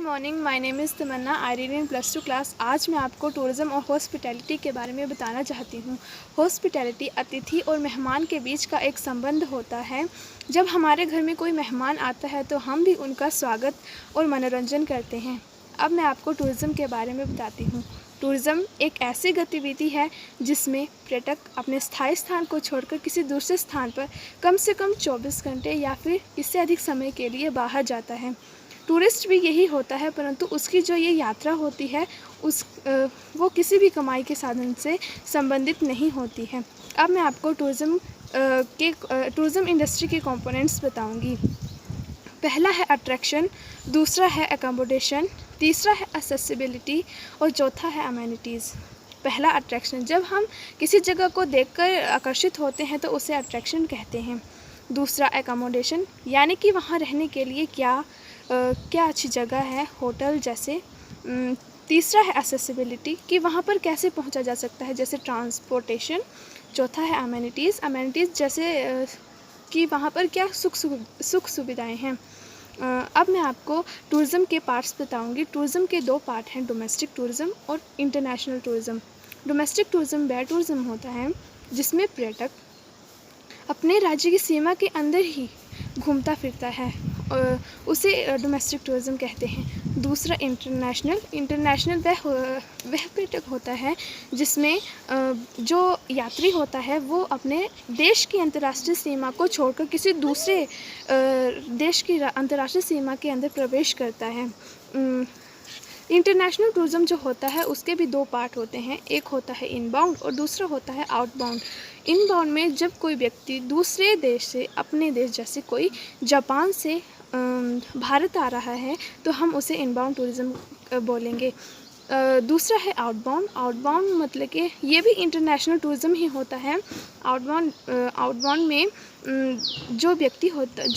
Morning, my name is Tamanna. I read in +2 class. आज मैं आपको टूरिज़्म और हॉस्पिटैलिटी के बारे में बताना चाहती हूँ। हॉस्पिटैलिटी अतिथि और मेहमान के बीच का एक संबंध होता है। जब हमारे घर में कोई मेहमान आता है तो हम भी उनका स्वागत और मनोरंजन करते हैं। अब मैं आपको टूरिज़्म के बारे में बताती हूँ। टूरिज़्म एक ऐसी गतिविधि है जिसमें पर्यटक अपने स्थायी स्थान को छोड़कर किसी दूसरे स्थान पर कम से कम 24 घंटे या फिर इससे अधिक समय के लिए बाहर जाता है। टूरिस्ट भी यही होता है, परंतु उसकी जो ये यात्रा होती है वो किसी भी कमाई के साधन से संबंधित नहीं होती है। अब मैं आपको टूरिज़्म इंडस्ट्री के कंपोनेंट्स बताऊंगी। पहला है अट्रैक्शन, दूसरा है अकोमोडेशन, तीसरा है एक्सेसिबिलिटी और चौथा है अमेनिटीज़। पहला अट्रैक्शन, जब हम किसी जगह को देखकर आकर्षित होते हैं तो उसे अट्रैक्शन कहते हैं। दूसरा एकोमोडेशन, यानी कि वहाँ रहने के लिए क्या अच्छी जगह है, होटल जैसे। तीसरा है एक्सेसिबिलिटी, कि वहाँ पर कैसे पहुँचा जा सकता है, जैसे ट्रांसपोर्टेशन। चौथा है अमेनिटीज़ जैसे कि वहाँ पर क्या सुख सुविधाएं हैं। अब मैं आपको टूरिज़्म के पार्ट्स बताऊंगी। टूरिज़्म के दो पार्ट हैं, डोमेस्टिक टूरिज़्म और इंटरनेशनल टूरिज़्म। डोमेस्टिक टूरिज़्म वह टूरिज़्म होता है जिसमें पर्यटक अपने राज्य की सीमा के अंदर ही घूमता फिरता है, उसे डोमेस्टिक टूरिज़्म कहते हैं। दूसरा इंटरनेशनल वह पर्यटक होता है जिसमें जो यात्री होता है वो अपने देश की अंतर्राष्ट्रीय सीमा को छोड़कर किसी दूसरे देश की अंतर्राष्ट्रीय सीमा के अंदर प्रवेश करता है। इंटरनेशनल टूरिज़्म जो होता है उसके भी दो पार्ट होते हैं, एक होता है इनबाउंड और दूसरा होता है आउटबाउंड। इनबाउंड में जब कोई व्यक्ति दूसरे देश से, अपने देश जैसे कोई जापान से भारत आ रहा है तो हम उसे इनबाउंड टूरिज़्म बोलेंगे। दूसरा है आउटबाउंड मतलब कि ये भी इंटरनेशनल टूरिज़्म ही होता है। आउटबाउंड में जो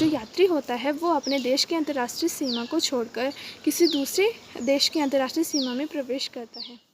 यात्री होता है वो अपने देश की अंतर्राष्ट्रीय सीमा को छोड़कर किसी दूसरे देश की अंतर्राष्ट्रीय सीमा में प्रवेश करता है।